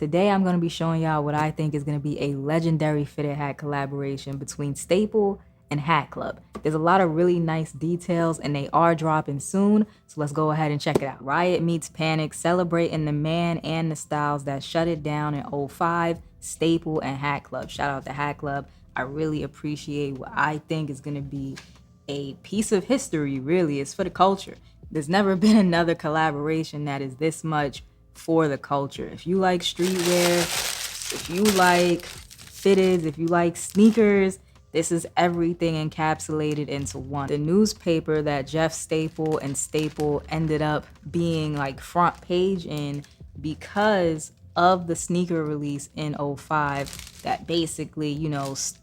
Today I'm going to be showing y'all what I think is going to be a legendary fitted hat collaboration between Staple and Hat Club. There's a lot of really nice details and they are dropping soon, so let's go ahead and check it out. Riot meets Panic, celebrating the man and the styles that shut it down in 05, Staple and Hat Club. Shout out to Hat Club. I really appreciate what I think is going to be a piece of history, really. It's for the culture. There's never been another collaboration that is this much for the culture. If you like streetwear, if you like fitteds, if you like sneakers, this is everything encapsulated into one. The newspaper that Jeff Staple and Staple ended up being like front page in because of the sneaker release in 05 that basically,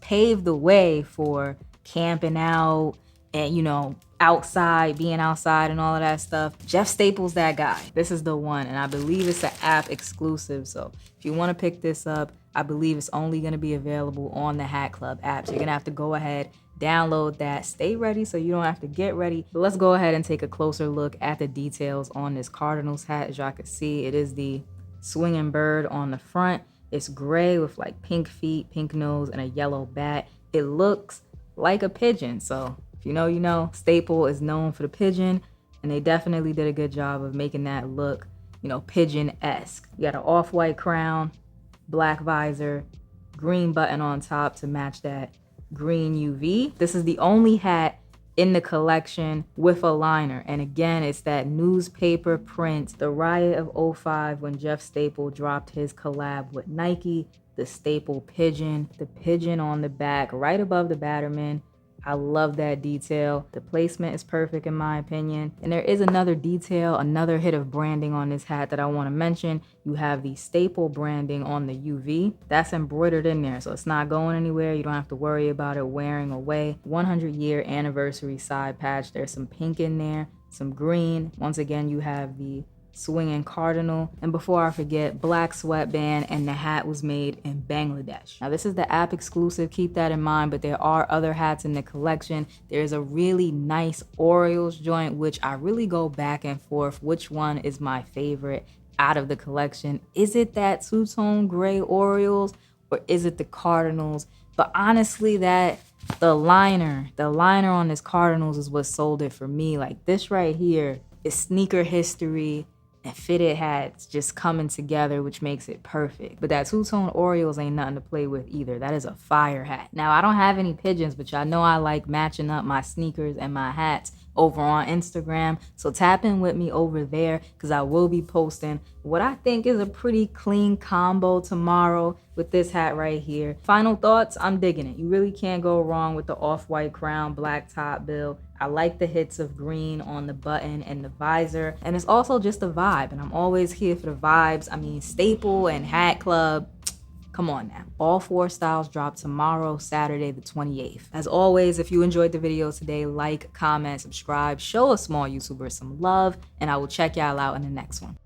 paved the way for camping out and, outside, being outside and all of that stuff. Jeff Staple's that guy. This is the one, and I believe it's an app exclusive. So if you want to pick this up, I believe it's only going to be available on the Hat Club app. So you're going to have to go ahead, download that, stay ready so you don't have to get ready. But let's go ahead and take a closer look at the details on this Cardinals hat. As y'all can see, it is the swinging bird on the front. It's gray with like pink feet, pink nose, and a yellow bat. It looks like a pigeon. So if you know, you know. Staple is known for the pigeon, and they definitely did a good job of making that look, pigeon-esque. You got an off-white crown, black visor, green button on top to match that green UV. This is the only hat in the collection with a liner. And again, it's that newspaper print, the riot of 05 when Jeff Staple dropped his collab with Nike, the Staple pigeon, the pigeon on the back right above the Batterman. I love that detail. The placement is perfect in my opinion. And there is another detail, another hit of branding on this hat that I want to mention. You have the Staple branding on the UV. That's embroidered in there, so it's not going anywhere. You don't have to worry about it wearing away. 100-year anniversary side patch. There's some pink in there, some green. Once again, you have the swinging cardinal, and before I forget, black sweatband, and the hat was made in Bangladesh. Now this is the app exclusive, keep that in mind, but there are other hats in the collection. There's a really nice Orioles joint, which I really go back and forth which one is my favorite out of the collection. Is it that two-tone gray Orioles or is it the Cardinals? But honestly, the liner on this Cardinals is what sold it for me. Like this right here is sneaker history and fitted hats just coming together, which makes it perfect. But that two-tone Orioles ain't nothing to play with either. That is a fire hat. Now, I don't have any pigeons, but y'all know I like matching up my sneakers and my hats over on Instagram. So tap in with me over there because I will be posting what I think is a pretty clean combo tomorrow with this hat right here. Final thoughts, I'm digging it. You really can't go wrong with the off-white crown, black top bill. I like the hits of green on the button and the visor. And it's also just a vibe, and I'm always here for the vibes. I mean, Staple and Hat Club, come on now. All 4 styles drop tomorrow, Saturday the 28th. As always, if you enjoyed the video today, like, comment, subscribe, show a small YouTuber some love, and I will check y'all out in the next one.